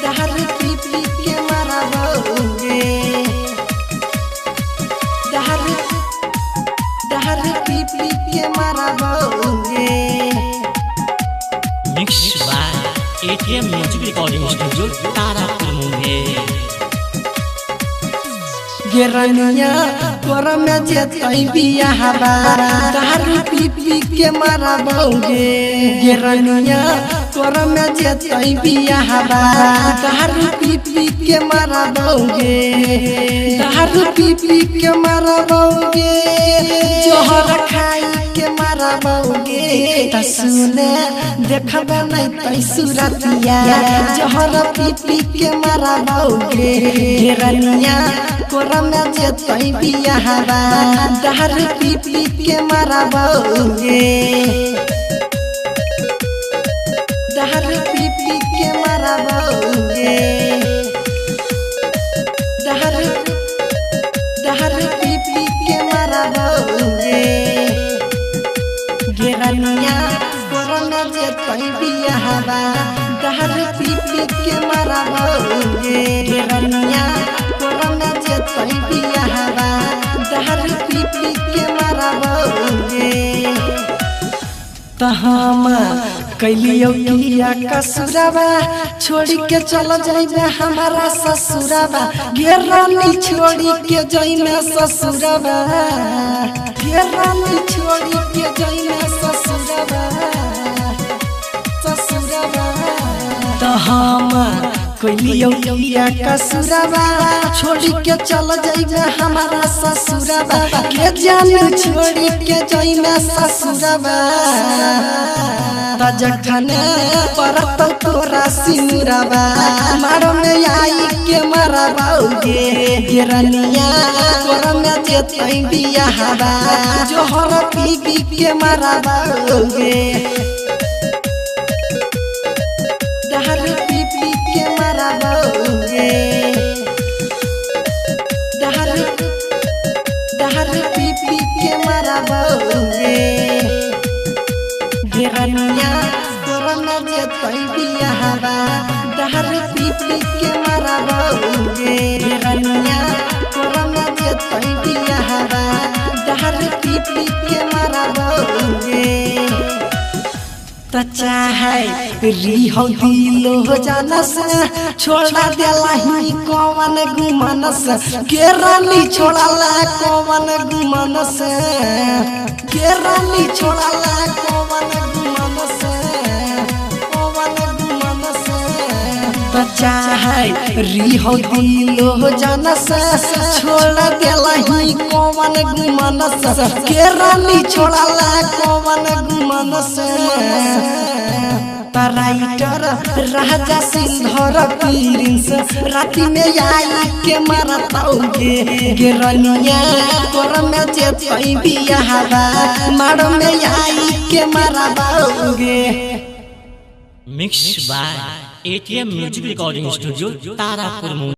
दारू पी पी के मरबोगे दारू पी पी के मरबोगे। Mix by ATM music recording studio Tarapur Munger. गेरनिया तोरा में जेतई बियाहबा दारू पी पी के मरबोगे। गेरनिया तोरा में जेतई बियाहबा दारू पी पी के मरबोगे। दारू पी पी के मरबोगे जोहर खाई के मरबोगे। त सुने देखबे नहीं तई सूरतिया जोहर पी पी के मरबोगे। गेरनिया तोरा में जेतई बियाहबा दारू पी पी के मरबोगे। दारू पी पी के मरबोगे। दारू पी पी के मरबोगे। गेरनिया तोरा में जेतई बियाहबा दारू पी पी के मरबोगे। गेरनिया तोरा में जेतई बियाहबा दारू पी पी के मरबोगे। तहम कैलियो किया कसुरबा छोड़ी के चल जाइबे हमारा ससुरबा। गेरनी छोड़ी के जाइमे ससुरबा। गेरनी छोड़ी के जाइमे ससुरबा। तहम कैलियो किया कसुरबा छोड़ी के चल जाइबे हमारा ससुरबा। के जान छोड़ी के जाइमे ससुरबा। जखने परत तोरा सिनुरबा मारो में आई के मरबोगे। गेरनिया तोरा में जेतई बियाहबा जोहर पी पी के मरबोगे। दारू पी पी के मरबोगे। दारू पी पी के मरबोगे। गेरनिया तोरा में जेतई बियाहबा दारू पी पी के मरबोगे। गेरनिया तोरा में जेतई बियाहबा दारू पी पी के मरबोगे। त चाहे रिहो दिलो जानस छोड़ा देलही कौन गुमनस। गेरनी छोड़ला कौन गुमनस। गेरनी छोड़ला कौन गुमनस। त चाहे रिहो दिलो जानस छोड़ देलही कौन गुमनस। गेरनी छोड़ला कौन गुमनस। राइटर राजा सिंधर प्रिंस राति में आई के मरतोगे। गेरनिया तोरा में जेतई बियाहबा मारो में आई के मरबोगे। Mix by ATM music recording studio Tarapur Munger.